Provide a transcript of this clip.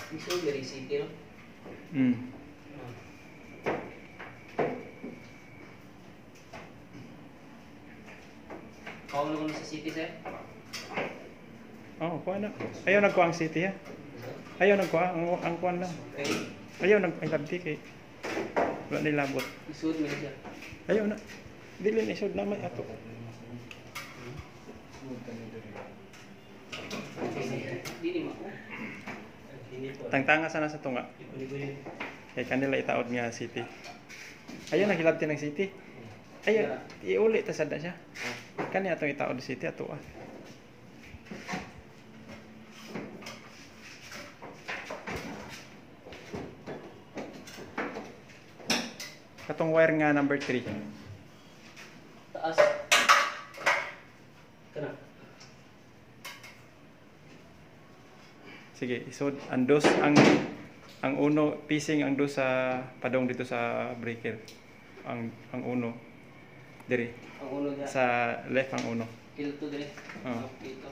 Iso dari city no. Kau naman sa city sir? Oh, kuha na. Ayaw nagkuha ang city ha. Ayaw nagkuha ang kuha lang. Okay. Ayaw nag-ilabdi kay wala nilabot. Isud mo siya. Ayaw na. Dili na isod na may ato. Dili mo. Tangtanga sana sa tunga. Kay kanila itaod nga city. Ayaw naghilabti ng city. Ayaw, iuli ta sad na siya. Kani atong itaod city ato ah. Katong wire nga number 3. Taas. Kana. Sige, isod ang dos ang uno pising ang dos sa padong dito sa breaker. Ang uno diri Ang ulo niya. sa left ang uno. Kilo to dire. Oh. Kilo.